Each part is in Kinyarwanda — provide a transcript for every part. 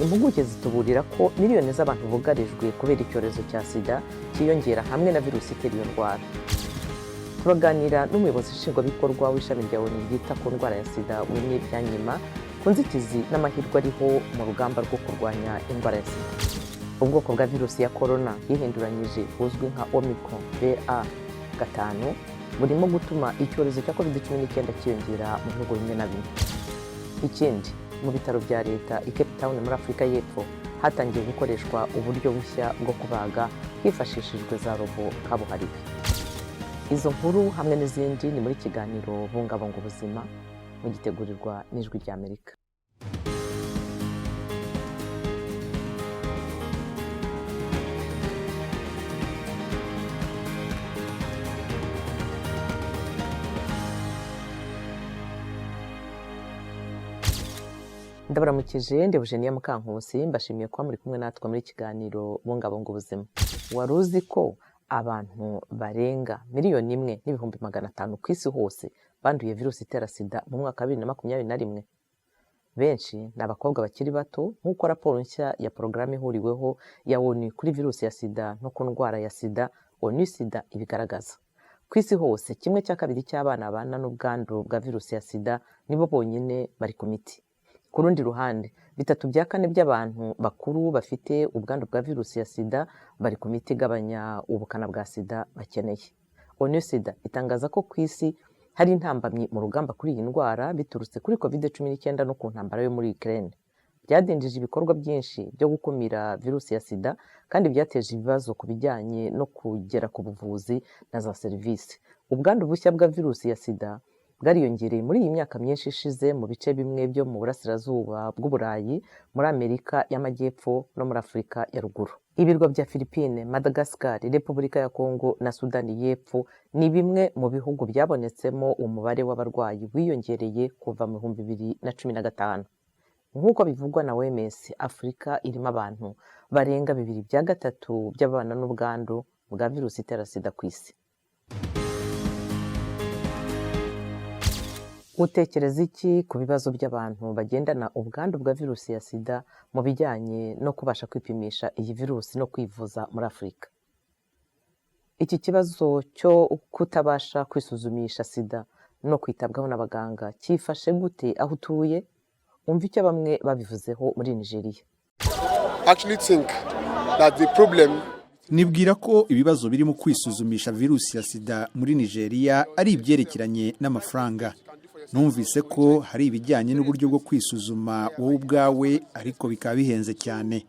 Impuguke zituburira ko miliyoni z'abantu bugarijwe kubera icyorezo cya SIDA cyiyongera hamwe na virusi itera iyo ndwara. Turaganira n'umuyobozi nshingwabikorwa w'ishami rya ONU ryita ku ndwara ya SIDA byiyongera ku nzitizi n'amahirwe ariho mu rugamba rwo kurwanya indwara ya SIDA. Ubwoko bwa virusi ya corona yihinduranyije buzwi nka Omicron BA5 burimo gutuma icyorezo cya COVID-19 cyiyongera mu bihugu bimwe na bimwe. Ikindi, mu bitaro bya leta i Cape Town muri Afurika y'Epfo hatangiye gukoreshwa uburyo bushya bwo kubaga hifashishijwe za Lobo kabuhariwe. Izo nkuru hamwe n'izindi ni muri kiganiro Bungabunga Ubuzima mu gitegurirwa n'Ijwi ry'Amerika. Ndabaramukije Ndebujeniya Mukankusi mbashimiye kuba muri kumwe natwe muri kiganiro Bungabunga Ubuzima. Wari uzi ko abantu barenga miliyoni 1,500,000 ku isi hose banduye virusi itera SIDA mu mwaka wa 2021? Benshi ni abakobwa bakiri bato nk'uko raporo nshya ya porogaramu ihuriweho ya ONU kuri virusi ya SIDA no ku ndwara ya SIDA ONU SIDA ibigaragaza. Ku isi hose 1/2 cy'abana bana n'ubwandu bwa virusi ya SIDA nibo bonyine bari ku miti. Ku rundi ruhande 3/4 by'abantu bakuru bafite ubwandu bwa virusi ya SIDA bari ku miti igabanya ubukana bwa SIDA bakeneye. ONU SIDA itangaza ko ku isi hari intambamyi mu rugamba kuri iyi ndwara biturutse kuri COVID-19 no ku ntambara yo muri Ukraine. Byadindije ibikorwa byinshi byo gukumira virusi ya SIDA kandi byateje ibibazo ku bijyanye no kugera ku buvuzi na za serivisi. Ubwandu bushya bwa virusi ya SIDA bwariyongereye muri iyi myaka myinshi ishize mu bice bimwe byo mu burasirazuba bw'Uburayi, muri Amerika y'Amajyepfo no muri Afurika ya ruguru. Ibirwa bya Philippines, Madagascar, Repubulika ya Kongo na Sudani y'Epfo ni bimwe mu bihugu byabonetsemo umubare w'abarwayi wiyongereye kuva mu 2015. Nk'uko bivugwa na OMS, Afurika irimo abantu barenga 2/3 by'abana n'ubwandu bwa virusi itera SIDA ku isi. Utekereza iki ku bibazo by'abantu bagendana ubwandu bwa virusi ya SIDA mu bijyanye no kubasha kwipimisha iyi virusi no kwivuza muri Afurika? Iki kibazo cyo kutabasha kwisuzumisha SIDA no kwitabwaho n'abaganga cyifashe gute aho utuye? Umva icyo bamwe babivuzeho muri Nigeria. Nibwira ko ibibazo biri mu kwisuzumisha virusi ya SIDA muri Nigeria ari ibyerekeranye n'amafaranga. Numvise ko hari ibijyanye n'uburyo bwo kwisuzuma wowe ubwawe ariko bikaba bihenze cyane.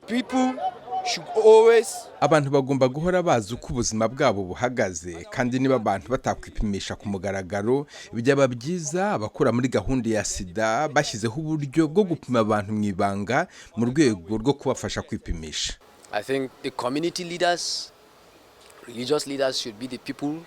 Abantu bagomba guhora bazi uko ubuzima bwabo buhagaze, kandi niba abantu batakwipimisha ku mugaragaro byaba byiza abakora muri gahunda ya SIDA bashyizeho uburyo bwo gupima abantu mu ibanga mu rwego rwo kubafasha kwipimisha. I think the community leaders, religious leaders should be the people.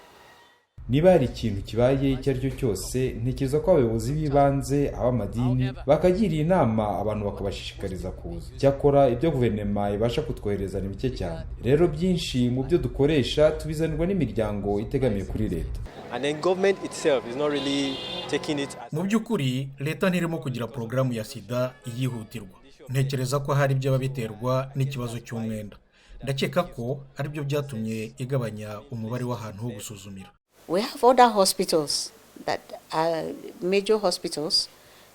Niba hari ikintu kibaye icyo ari cyo cyose, ntekereza ko abayobozi b'ibanze ab'amadini bakagiriye inama abantu bakabashishikariza kuza. Cyakora ibyo guverinoma ibasha kutwohereza ni bike cyane. Rero byinshi mu byo dukoresha tubizanirwa n'imiryango itegamiye kuri leta. And then government itself is not really taking it. Mu by'ukuri leta ntirimo kugira porogaramu ya SIDA iyihutirwa. Ntekereza ko hari ibyo babiterwa n'ikibazo cy'umwenda. Ndakeka ko ari byo byatumye igabanya umubare w'ahantu ho gusuzumira. We have other hospitals that are major hospitals.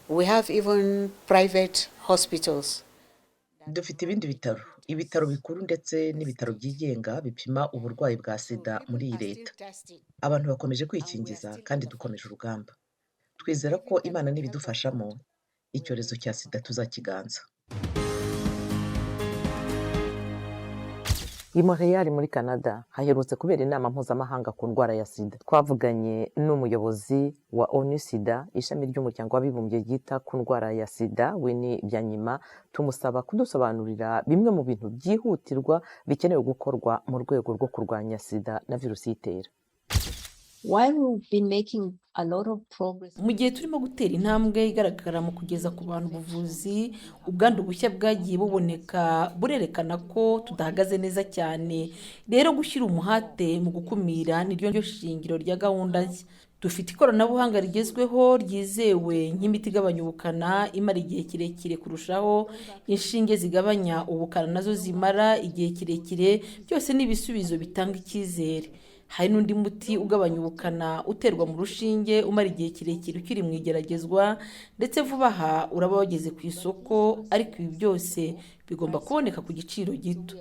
We have even private hospitals. Dufite ibindi ibitaro bikuru ndetse n'ibitaro byigenga bipima uburwayi bwa SIDA muri iyi leta. Abantu bakomeje kwikingiza kandi dukomeje urugamba. Twizera ko Imana nibidufashamo icyorezo cya SIDA tuzakiganza. I Montreal muri Canada haherutse kubera inama mpuzamahanga ku ndwara ya SIDA. Twavuganye n'umuyobozi wa ONU SIDA, ishami ry'umuryango w'abibumbye ryita ku ndwara ya SIDA, byiyongera, tumusaba kudusobanurira bimwe mu bintu byihutirwa bikenewe gukorwa mu rwego rwo kurwanya SIDA na virusi itera. Mu gihe turimo gutera intambwe igaragara mu kugeza ku bantu ubuvuzi, ubwandu bushya bwagiye buboneka burerekana ko tudahagaze neza cyane. Rero gushyira umuhate mu gukumira niryo shingiro rya gahunda nshya. dufite ikoranabuhanga rigezweho ryizewe nk'imiti igabanya ubukana imara igihe kirekire kurushaho, inshinge zigabanya ubukana nazo zimara igihe kirekire, byose ni ibisubizo bitanga icyizere. Hari n'undi muti ugabanya ubukana uterwa mu rushinge umara igihe kirekire ukiri mu igeragezwa, ndetse vuba aha uraba wageze ku isoko, ariko ibi byose bigomba kuboneka ku giciro gito.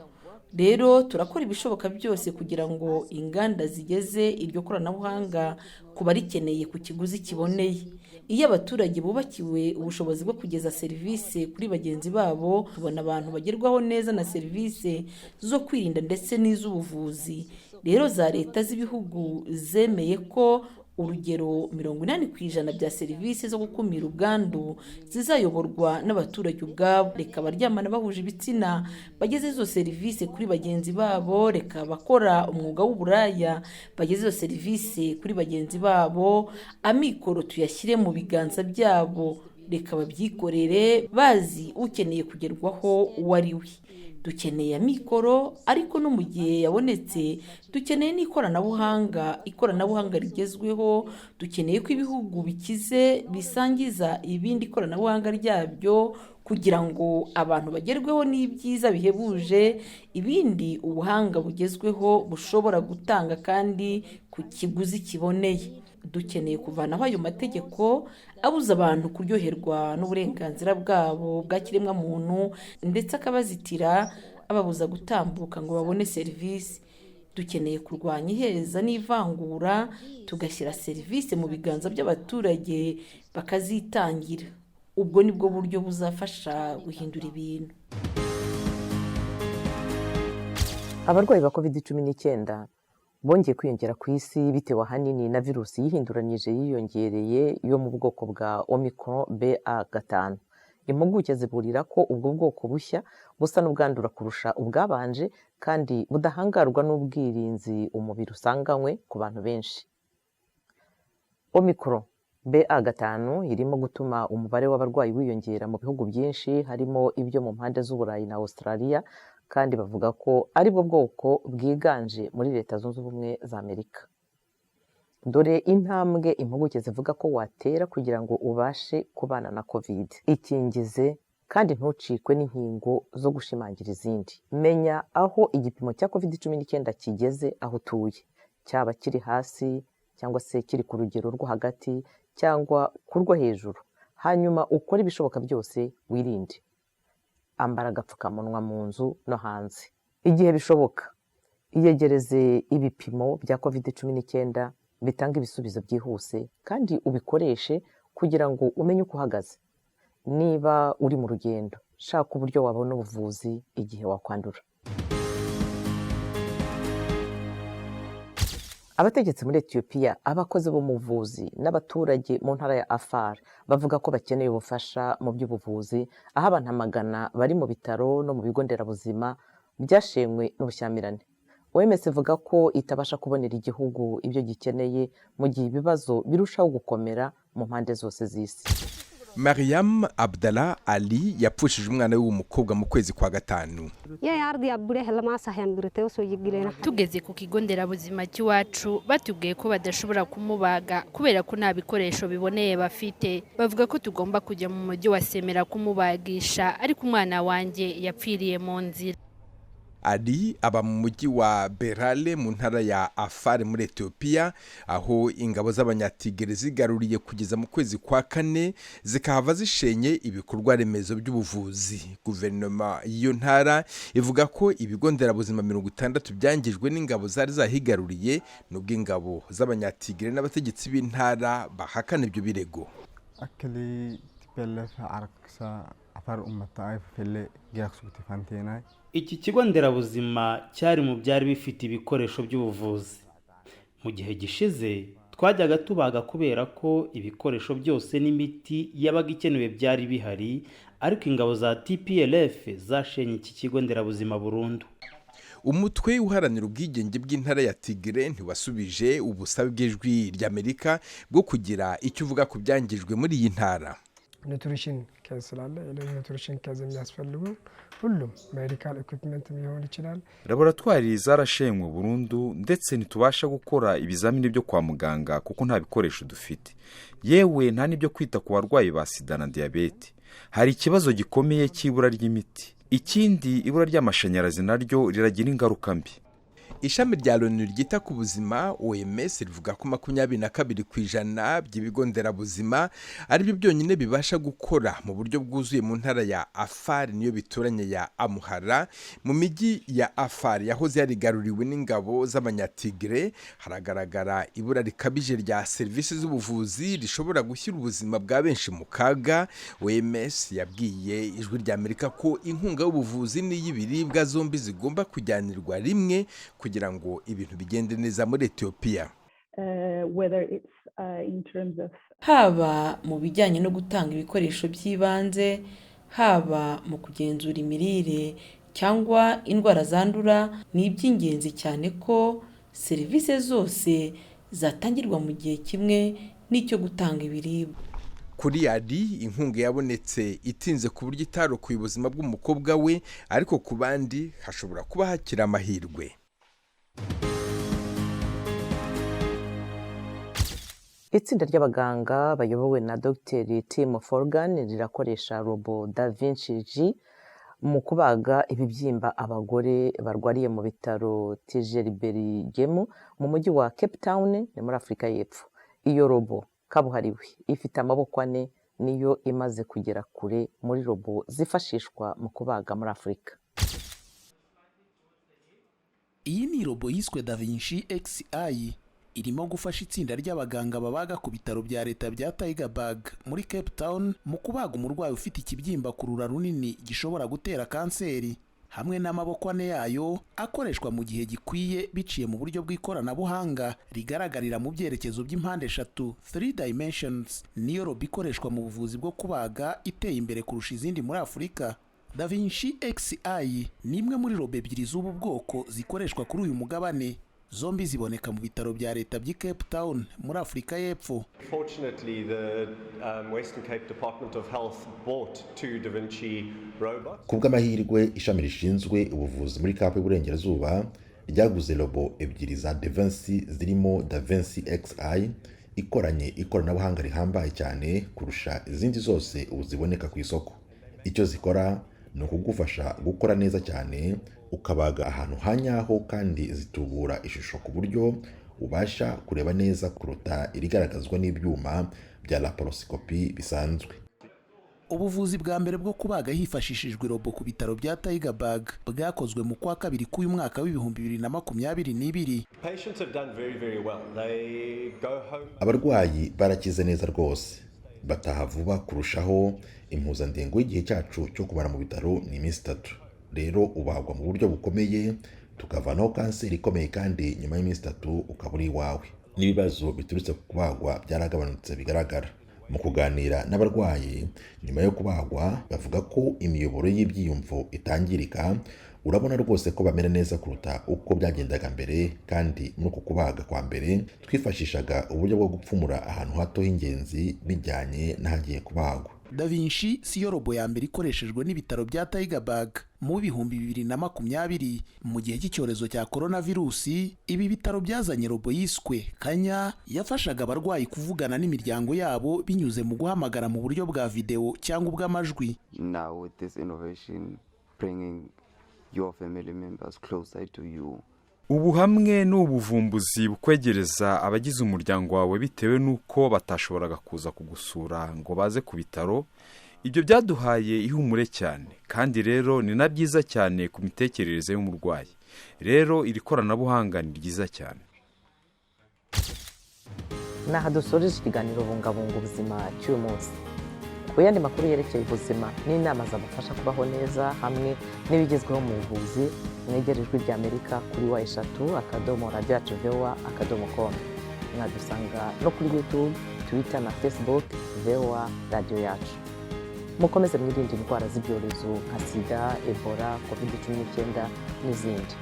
Rero turakora ibishoboka byose kugira ngo inganda zigeze iryo koranabuhanga ku barikeneye ku kiguzi kiboneye. Iyo abaturage bubakiwe ubushobozi bwo kugeza serivisi kuri bagenzi babo, tubona abantu bagerwaho neza na serivisi zo kwirinda ndetse n'iz'ubuvuzi. Rero za leta z'ibihugu zemeye ko urugero 80% bya serivisi zo gukumira ubwandu zizayoborwa n'abaturage ubwabo. Reka abaryamana bahuje ibitsina bageze izo serivisi kuri bagenzi babo, reka abakora umwuga w'uburaya bageze izo serivisi kuri bagenzi babo, amikoro tuyashyire mu biganza byabo, reka babyikorere bazi ukeneye kugerwaho uwo ari we. Dukeneye amikoro, ariko no mu gihe yabonetse dukeneye ikoranabuhanga rigezweho. Dukeneye ko ibihugu bikize bisangiza ibindi ikoranabuhanga ryabyo kugira ngo abantu bagerweho n'ibyiza bihebuje ibindi ubuhanga bugezweho bushobora gutanga kandi ku kiguzi kiboneye. Dukeneye kuvanaho ayo mategeko abuza abantu kuryoherwa n'uburenganzira bwabo bwa kiremwamuntu, ndetse akabazitira ababuza gutambuka ngo babone serivisi. Dukeneye kurwanya iheza n'ivangura, tugashyira serivisi mu biganza by'abaturage bakazitangira. Ubwo nibwo buryo buzafasha guhindura ibintu. Abarwayi ba COVID-19 bongeye kwiyongera ku isi bitewe ahanini na virusi yihinduranyije yiyongereye yo mu bwoko bwa Omicron BA5. Impuguke ziburira ko ubwo bwoko bushya busa n'ubwandura kurusha ubwabanje kandi budahangarwa n'ubwirinzi umubiri usanganywe ku bantu benshi. Omicron BA5 irimo gutuma umubare w'abarwayi wiyongera mu bihugu byinshi harimo ibyo mu mpande z'Uburayi na Australia, kandi bavuga ko ari bwo bwoko bwiganje muri Leta Zunze Ubumwe za Amerika. Dore intambwe impuguke zivuga ko watera kugira ngo ubashe kubana na COVID. Ikingize kandi ntucikwe n'inkingo zo gushimangira izindi. Menya aho igipimo cya COVID-19 kigeze aho utuye, cyaba kiri hasi cyangwa se kiri ku rugero rwo hagati cyangwa ku rwo hejuru. Hanyuma ukore ibishoboka byose wirinde. Ambara agapfukamunwa mu nzu no hanze. Igihe bishoboka, iyegereze ibipimo bya COVID-19 bitanga ibisubizo byihuse kandi ubikoreshe kugira ngo umenye uko uhagaze. Niba uri mu rugendo, shaka uburyo wabona ubuvuzi igihe wakwandura. Abategetsi muri Ethiopia, abakozi b'umuvuzi n'abaturage mu ntara ya Afar bavuga ko bakeneye ubufasha mu by'ubuvuzi, aho abantu amagana bari mu bitaro no mu bigo nderabuzima byashenywe n'ubushyamirane. OMS ivuga ko itabasha kubonera igihugu ibyo gikeneye mu gihe ibibazo birushaho gukomera mu mpande zose z'isi. Mariam Abdallah Ali yapfushije umwana we w'umukobwa mu kwezi kwa gatanu. Tugeze ku kigo nderabuzima cy'iwacu batubwiye ko badashobora kumubaga kubera ko nta bikoresho biboneye bafite. Bavuga ko tugomba kujya mu mujyi wa Semera kumubagisha, ariko umwana wanjye yapfiriye mu nzira. Ali aba mu mujyi wa Berale mu ntara ya Afar muri Ethiopia, aho ingabo z'abanyatigere zigaruriye kugeza mu kwezi kwa kane zikahava zishenye ibikorwa remezo by'ubuvuzi. Guverinoma y'iyo ntara ivuga ko ibigo nderabuzima 60 byangijwe n'ingabo zari zahigaruriye, nubwo ingabo z'abanyatigere n'abategetsi b'intara bahakana ibyo birego. Iki kigo nderabuzima cyari mu byari bifite ibikoresho by'ubuvuzi. Mu gihe gishize twajyaga tubaga kubera ko ibikoresho byose n'imiti yabaga ikenewe byari bihari, ariko ingabo za TPLF zashenye iki kigo nderabuzima burundu. Umutwe uharanira ubwigenge bw'intara ya Tigre ntiwasubije ubusabe bw'ijwi ry'Amerika bwo kugira icyo uvuga ku byangijwe muri iyi ntara. ኒውትሪሽን ኬዝ ስላለ ኒውትሪሽን ኬዝ የሚያስፈልጉ ሁሉም ሜዲካል ኢኩዊፕመንት ሊሆን ይችላል። laboratwari zarashenywe burundu ndetse ntitubasha gukora ibizamini byo kwa muganga kuko nta bikoresho dufite, yewe nta n'ibyo kwita ku barwayi ba sida na diyabete. Hari ikibazo gikomeye cy'ibura ry'imiti, ikindi ibura ry'amashanyarazi naryo riragira ingaruka mbi. Ishami rya Loni ryita ku buzima OMS rivuga ko 22% by'ibigo nderabuzima ari byo byonyine bibasha gukora mu buryo bwuzuye mu ntara ya Afar niyo bituranye ya Amhara. Mu migi ya Afar yahoze yarigaruriwe n'ingabo z'abanyatigre haragaragara ibura rikabije rya serivisi z'ubuvuzi rishobora gushyira ubuzima bwa benshi mu kaga. OMS yabwiye ijwi ry'Amerika ko inkunga y'ubuvuzi n'iy'ibiribwa zombi zigomba kujyanirwa rimwe kugira ngo ibintu bigende neza muri Ethiopia. Haba mu bijyanye no gutanga ibikoresho by'ibanze, haba mu kugenzura imirire cyangwa indwara zandura, ni iby'ingenzi cyane ko serivisi zose zatangirwa mu gihe kimwe n'icyo gutanga ibiribwa. Kuri Adi inkunga yabonetse itinze ku buryo itarokoye ubuzima bw'umukobwa we, ariko ku bandi hashobora kuba hakira amahirwe. Itsinda ry'abaganga bayobowe na Dr. Tim Forgan rirakoresha Lobo da Vinci mu kubaga ibibyimba abagore barwariye mu bitaro Tijerberigemu mu mujyi wa Cape Town ni muri Afurika y'Epfo. Iyo Lobo kabuhariwe ifite amaboko 4 niyo imaze kugera kure muri Lobo zifashishwa mu kubaga muri Afurika. Iyi ni Lobo yiswe Da Vinci XI irimo gufasha itsinda ry'abaganga babaga ku bitaro bya leta bya Tigerberg muri Cape Town mu kubaga umurwayi ufite ikibyimba ku rura runini gishobora gutera kanseri, hamwe n'amaboko 4 yayo akoreshwa mu gihe gikwiye biciye mu buryo bw'ikoranabuhanga rigaragarira mu byerekezo by'impande 3 3 dimensions. Niyo Lobo ikoreshwa mu buvuzi bwo kubaga iteye imbere kurusha izindi muri Afurika. Da Vinci XI ni imwe muri Lobo ebyiri z'ubu bwoko zikoreshwa kuri uyu mugabane. Zombi ziboneka mu bitaro bya leta by'i Cape Town muri Afurika y'Epfo. Fortunately, the Western Cape Department of Health bought 2 Da Vinci robots. Kubw'amahirwe ishami rishinzwe ubuvuzi muri Cape y'Uburengerazuba ryaguze Lobo ebyiri za Da Vinci zirimo Da Vinci XI ikoranye ikoranabuhanga rihambaye cyane kurusha izindi zose ubu ziboneka ku isoko. Icyo zikora ni ukugufasha gukora neza cyane, ukabaga ahantu hanyaho kandi zitubura ishusho ku buryo ubasha kureba neza kuruta irigaragazwa n'ibyuma bya laparoscopy bisanzwe. Ubuvuzi bwa mbere bwo kubaga hifashishijwe Lobo ku bitaro bya Tigerberg bwakozwe mu kwa kabiri k'uyu mwaka w'2022. Abarwayi barakize neza rwose, bataha vuba kurushaho. Impuzandengo y'igihe cyacu cyo kubara mu bitaro ni iminsi 3. Rero ubagwa mu buryo bukomeye, tukavanaho kanseri ikomeye kandi nyuma y'iminsi 3 ukaburi iwawe. N'ibibazo biturutse ku kubagwa byaragabanutse bigaragara. Mu kuganira n'abarwayi nyuma yo kubagwa bavuga ko imiyoboro y'ibyiyumvo itangirika. Urabona rwose ko bamera neza kuruta uko byagendaga mbere, kandi muri uko kubaga kwa mbere twifashishaga uburyo bwo gupfumura ahantu hato h'ingenzi bijyanye n'ahagiye kubagwa. Da Vinci siyo Lobo ya mbere ikoreshejwe n'ibitaro bya Tigerberg. Mu 2020 mu gihe cy'icyorezo cya coronavirusi, ibi bitaro byazanye Lobo yiswe Kanya yafashaga abarwayi kuvugana n'imiryango yabo binyuze mu guhamagara mu buryo bwa video cyangwa ubw'amajwi. Now with this innovation bringing your family members closer to you. Ubu hamwe n'ubuvumbuzi bukwegereza abagize umuryango wawe bitewe nuko batashoboraga kuza kugusura ngo baze ku bitaro. Ibyo byaduhaye ihumure cyane, kandi rero ni na byiza cyane ku mitekerereze y'umurwayi. Rero iri koranabuhanga ni ryiza cyane. Naha dusoreje ikiganiro Bungabunga ubuzima cy'uyu munsi. Ku yandi makuru yerekeye ubuzima n'inama zabafasha kubaho neza hamwe n'ibigezweho mu buvuzi, mwegerejwe ry'Amerika kuri @Radiyoyacu.com. Mwadusanga no kuri YouTube, Twitter na Facebook Radiyoyacu. Mukomeze mwirinde indwara z'ibyorezo nka SIDA, Ebola, COVID-19 n'izindi.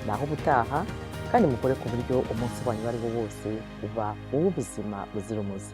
Naho ubutaha, kandi mukore ku buryo umunsi wanyu wari wose uba uw'ubuzima buzira umuze.